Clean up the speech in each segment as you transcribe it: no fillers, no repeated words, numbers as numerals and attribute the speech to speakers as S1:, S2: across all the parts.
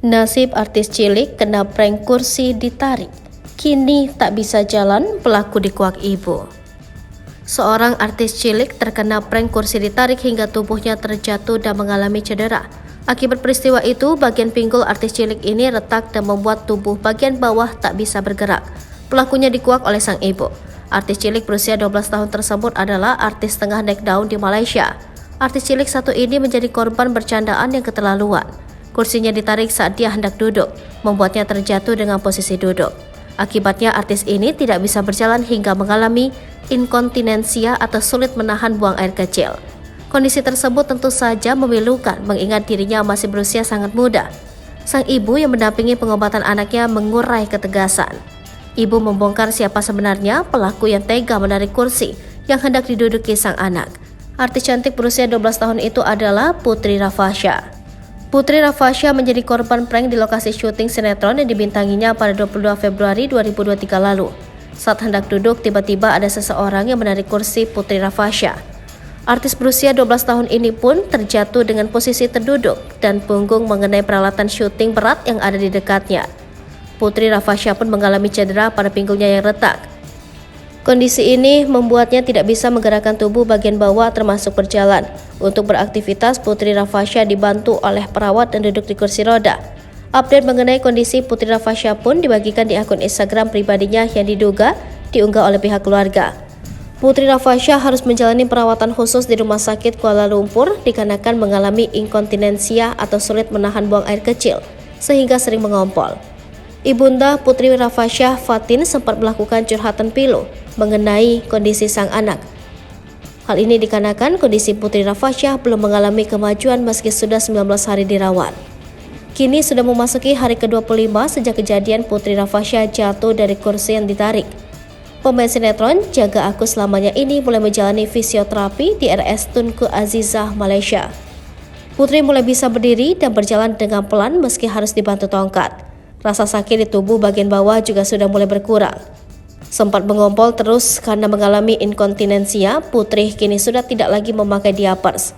S1: Nasib artis cilik kena prank kursi ditarik. Kini tak bisa jalan, pelaku dikuak ibu. Seorang artis cilik terkena prank kursi ditarik hingga tubuhnya terjatuh dan mengalami cedera. Akibat peristiwa itu, bagian pinggul artis cilik ini retak dan membuat tubuh bagian bawah tak bisa bergerak. Pelakunya dikuak oleh sang ibu. Artis cilik berusia 12 tahun tersebut adalah artis tengah naik daun di Malaysia. Artis cilik satu ini menjadi korban bercandaan yang keterlaluan. Kursinya ditarik saat dia hendak duduk, membuatnya terjatuh dengan posisi duduk. Akibatnya artis ini tidak bisa berjalan hingga mengalami inkontinensia atau sulit menahan buang air kecil. Kondisi tersebut tentu saja memilukan mengingat dirinya masih berusia sangat muda. Sang ibu yang mendampingi pengobatan anaknya mengurai ketegasan. Ibu membongkar siapa sebenarnya pelaku yang tega menarik kursi yang hendak diduduki sang anak. Artis cantik berusia 12 tahun itu adalah Putri Rafasya. Putri Rafasya menjadi korban prank di lokasi syuting sinetron yang dibintanginya pada 22 Februari 2023 lalu. Saat hendak duduk, tiba-tiba ada seseorang yang menarik kursi Putri Rafasya. Artis berusia 12 tahun ini pun terjatuh dengan posisi terduduk dan punggung mengenai peralatan syuting berat yang ada di dekatnya. Putri Rafasya pun mengalami cedera pada pinggulnya yang retak. Kondisi ini membuatnya tidak bisa menggerakkan tubuh bagian bawah termasuk berjalan. Untuk beraktivitas, Putri Rafasya dibantu oleh perawat dan duduk di kursi roda. Update mengenai kondisi Putri Rafasya pun dibagikan di akun Instagram pribadinya yang diduga diunggah oleh pihak keluarga. Putri Rafasya harus menjalani perawatan khusus di Rumah Sakit Kuala Lumpur dikarenakan mengalami inkontinensia atau sulit menahan buang air kecil, sehingga sering mengompol. Ibunda Putri Rafasya, Fatin, sempat melakukan curhatan pilu mengenai kondisi sang anak. Hal ini dikarenakan kondisi Putri Rafasya belum mengalami kemajuan meski sudah 19 hari dirawat. Kini sudah memasuki hari ke-25 sejak kejadian Putri Rafasya jatuh dari kursi yang ditarik. Pemain sinetron Jaga Aku Selamanya ini mulai menjalani fisioterapi di RS Tunku Azizah, Malaysia. Putri mulai bisa berdiri dan berjalan dengan pelan meski harus dibantu tongkat. Rasa sakit di tubuh bagian bawah juga sudah mulai berkurang. Sempat mengompol terus karena mengalami inkontinensia, Putri kini sudah tidak lagi memakai diapers.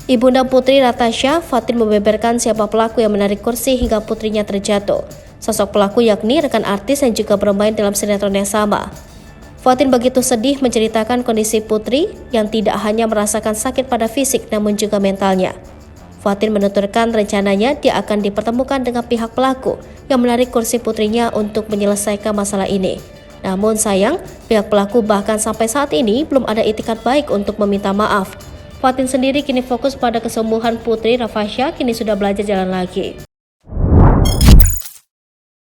S1: Ibunda Putri Natasha, Fatin, membeberkan siapa pelaku yang menarik kursi hingga putrinya terjatuh. Sosok pelaku yakni rekan artis yang juga bermain dalam sinetron yang sama. Fatin begitu sedih menceritakan kondisi Putri yang tidak hanya merasakan sakit pada fisik namun juga mentalnya. Fatin menuturkan rencananya dia akan dipertemukan dengan pihak pelaku yang menarik kursi putrinya untuk menyelesaikan masalah ini. Namun sayang, pihak pelaku bahkan sampai saat ini belum ada itikat baik untuk meminta maaf. Fatin sendiri kini fokus pada kesembuhan Putri Rafasya, kini sudah belajar jalan lagi.